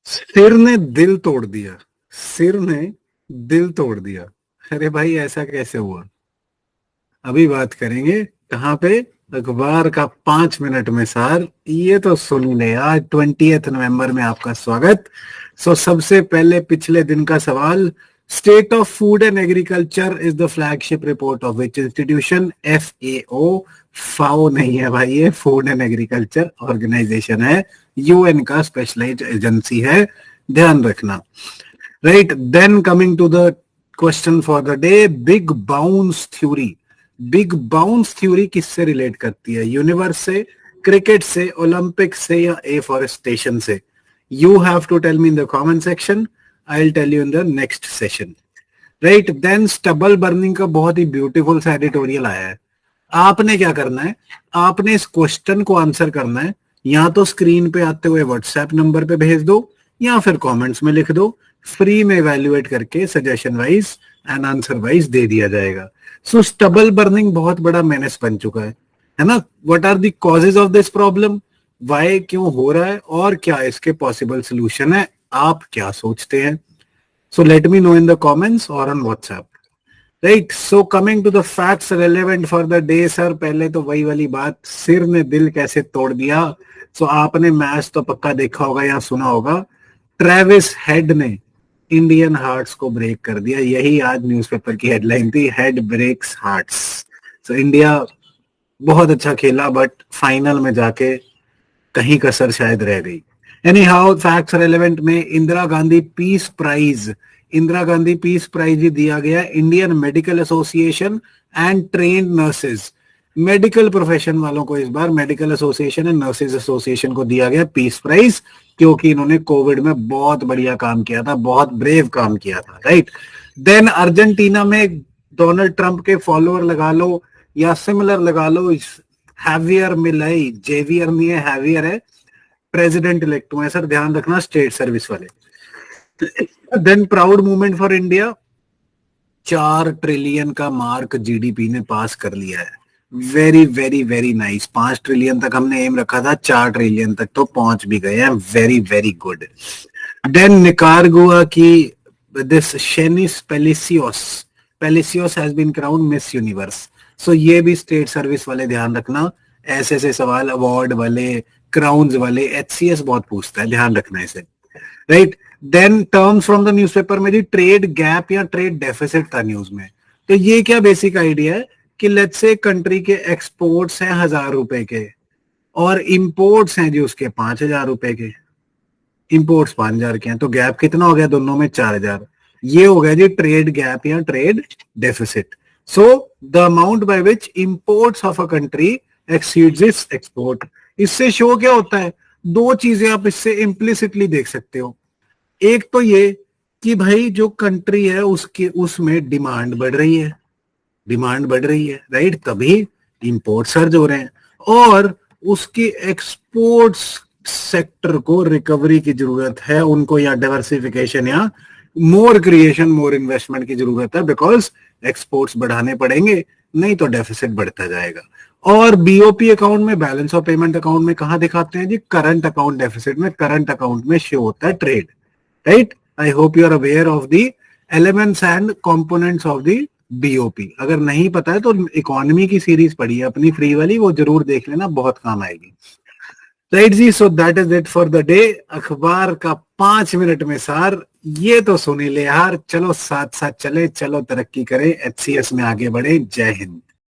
सिर ने दिल तोड़ दिया, सिर ने दिल तोड़ दिया। अरे भाई ऐसा कैसे हुआ? अभी बात करेंगे। कहाँ पे? अखबार का 5 मिनट में सार। ये तो सुन ही ले। आज 20 नवंबर में आपका स्वागत। सबसे पहले पिछले दिन का सवाल। State of food and agriculture is the flagship report of which institution? FAO। FAO नहीं है भाई, ये फूड एंड एग्रीकल्चर ऑर्गेनाइजेशन है, UN का स्पेशलाइज्ड एजेंसी है, ध्यान रखना। Right, then coming to the question for the day. Big bounce theory. Big bounce theory किससे रिलेट करती है? यूनिवर्स से, क्रिकेट से, ओलंपिक से, या एफॉरेस्टेशन से? You have to tell me in the comment section. I will tell you in the next session. Right, then stubble burning का बहुत ही ब्यूटीफुल सा एडिटोरियल आया है। आपने क्या करना है? आपने इस क्वेश्चन को आंसर करना है, या तो स्क्रीन पे आते हुए व्हाट्सएप नंबर पे भेज दो, या फिर कमेंट्स में लिख दो। फ्री में इवेल्युएट करके suggestion wise and answer wise दे दिया जाएगा। स्टबल बर्निंग बहुत बड़ा मेनेस बन चुका है ना? What are the causes of this problem? Why क्यों हो रहा है, और क्या इसके पॉसिबल सोल्यूशन है? आप क्या सोचते हैं? So let me know in the comments और on WhatsApp. Right, so coming to the facts relevant for the day sir. पहले तो वही वाली बात, सिर ने दिल कैसे तोड़ दिया। आपने मैच तो पक्का देखा होगा या सुना होगा। ट्रेविस हेड ने इंडियन हार्ट्स को ब्रेक कर दिया। यही आज न्यूज़पेपर की हेडलाइन थी, हेड ब्रेक्स हार्ट्स। इंडिया बहुत अच्छा खेला, बट फाइनल में जाके कहीं कसर शायद रह गई। एनी हाउ, फैक्ट्स रेलेवेंट में Indira Gandhi peace prize, Indira Gandhi peace prize ही दिया गया Indian medical association and trained nurses. Medical profession वालों को इस बार medical association and nurses association को दिया गया पीस प्राइज, क्योंकि इन्होंने कोविड में बहुत बढ़िया काम किया था, बहुत ब्रेव काम किया था। राइट, देन अर्जेंटीना में डोनाल्ड ट्रंप के फॉलोअर लगा लो या सिमिलर लगा लो, हैवियर मिलाई, जेवियर नहीं है, हैवियर है, प्रेसिडेंट इलेक्ट हुए सर, ध्यान रखना, स्टेट सर्विस वाले। Then proud moment for India, 4 trillion का मार्क जीडीपी ने पास कर लिया है। Very very very nice. 5 trillion तक हमने एम रखा था, 4 ट्रिलियन तक तो पहुंच भी गए हैं। Very very good. Then Nicaragua की this Sheynnis Palacios has been crowned Miss Universe. ये भी स्टेट सर्विस वाले ध्यान रखना, ऐसे सवाल अवार्ड वाले, क्राउन्स वाले, HCS बहुत पूछता है, ध्यान रखना इसे। Right, then terms from the newspaper में जी ट्रेड गैप या ट्रेड डेफिसिट था न्यूज में। तो ये क्या बेसिक आइडिया है कि लेट्स से कंट्री के एक्सपोर्ट्स हैं 1000 रुपए के और इंपोर्ट्स हैं जी उसके 5000 रुपए के। इंपोर्ट्स 5000 के हैं, तो गैप कितना हो गया दोनों में? 4000। ये हो गया जी ट्रेड गैप या trade deficit. The amount by which imports of a country exceeds its export. इससे शो क्या होता है? 2 चीजें आप इससे इम्प्लिसिटली देख सकते हो। एक तो ये कि भाई जो कंट्री है उसके उसमें डिमांड बढ़ रही है, डिमांड बढ़ रही है, राइट, तभी इंपोर्ट सर्ज हो रहे हैं, और उसके एक्सपोर्ट्स सेक्टर को रिकवरी की जरूरत है उनको, या डाइवर्सिफिकेशन या मोर क्रिएशन, मोर इन्वेस्टमेंट की जरूरत है, बिकॉज एक्सपोर्ट्स बढ़ाने पड़ेंगे, नहीं तो डेफिसिट बढ़ता जाएगा। और बीओपी अकाउंट में, बैलेंस ऑफ पेमेंट अकाउंट में कहां दिखाते हैं जी? करंट अकाउंट डेफिसिट में, करंट अकाउंट में शो होता है trade. Right, I hope you are aware of the elements and components of the BOP. अगर नहीं पता है तो इकोनॉमी की सीरीज पढ़ी है अपनी फ्री वाली, वो जरूर देख लेना, बहुत काम आएगी। राइट जी, so that is it for the day. अखबार का 5 मिनट में सार। ये तो सुनी ले यार, चलो साथ साथ चले, चलो तरक्की करें, HCS में आगे बढ़े। जय हिंद।